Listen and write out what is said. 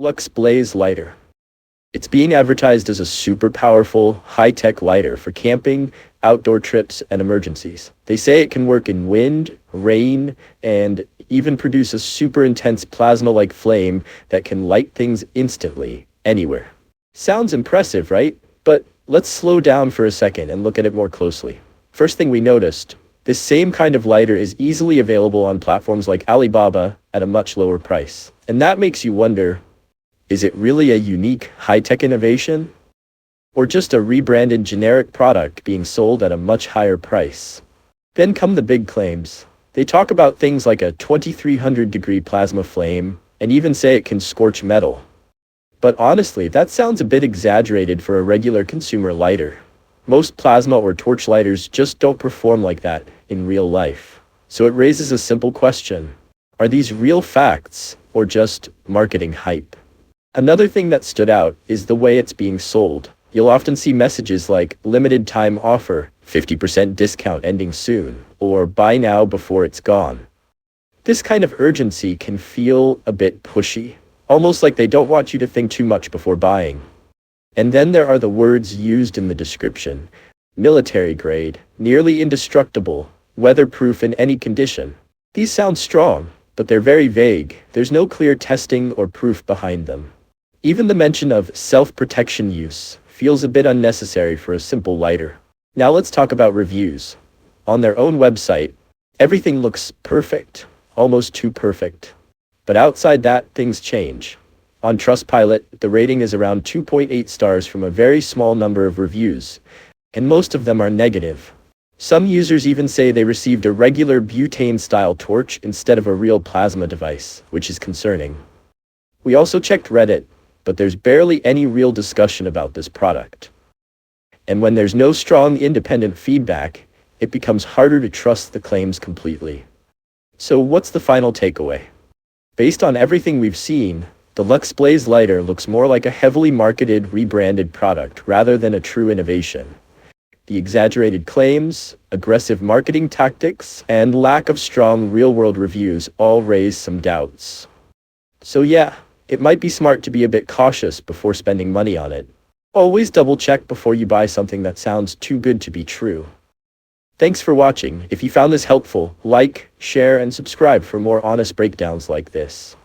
Lux Blaze Lighter. It's being advertised as a super powerful, high-tech lighter for camping, outdoor trips, and emergencies. They say it can work in wind, rain, and even produce a super intense plasma-like flame that can light things instantly, anywhere. Sounds impressive, right? But let's slow down for a second and look at it more closely. First thing we noticed, this same kind of lighter is easily available on platforms like Alibaba at a much lower price. And that makes you wonder, is it really a unique, high-tech innovation? Or just a rebranded generic product being sold at a much higher price? Then come the big claims. They talk about things like a 2300-degree plasma flame, and even say it can scorch metal. But honestly, that sounds a bit exaggerated for a regular consumer lighter. Most plasma or torch lighters just don't perform like that in real life. So it raises a simple question. Are these real facts, or just marketing hype? Another thing that stood out is the way it's being sold. You'll often see messages like limited time offer, 50% discount ending soon, or buy now before it's gone. This kind of urgency can feel a bit pushy, almost like they don't want you to think too much before buying. And then there are the words used in the description. Military grade, nearly indestructible, weatherproof in any condition. These sound strong, but they're very vague. There's no clear testing or proof behind them. Even the mention of self-protection use feels a bit unnecessary for a simple lighter. Now let's talk about reviews. On their own website, everything looks perfect, almost too perfect. But outside that, things change. On Trustpilot, the rating is around 2.8 stars from a very small number of reviews, and most of them are negative. Some users even say they received a regular butane-style torch instead of a real plasma device, which is concerning. We also checked Reddit, but there's barely any real discussion about this product. And when there's no strong independent feedback, it becomes harder to trust the claims completely. So what's the final takeaway? Based on everything we've seen, the Lux Blaze Lighter looks more like a heavily marketed, rebranded product rather than a true innovation. The exaggerated claims, aggressive marketing tactics, and lack of strong real-world reviews all raise some doubts. So yeah, it might be smart to be a bit cautious before spending money on it. Always double-check before you buy something that sounds too good to be true. Thanks for watching. If you found this helpful, like, share, and subscribe for more honest breakdowns like this.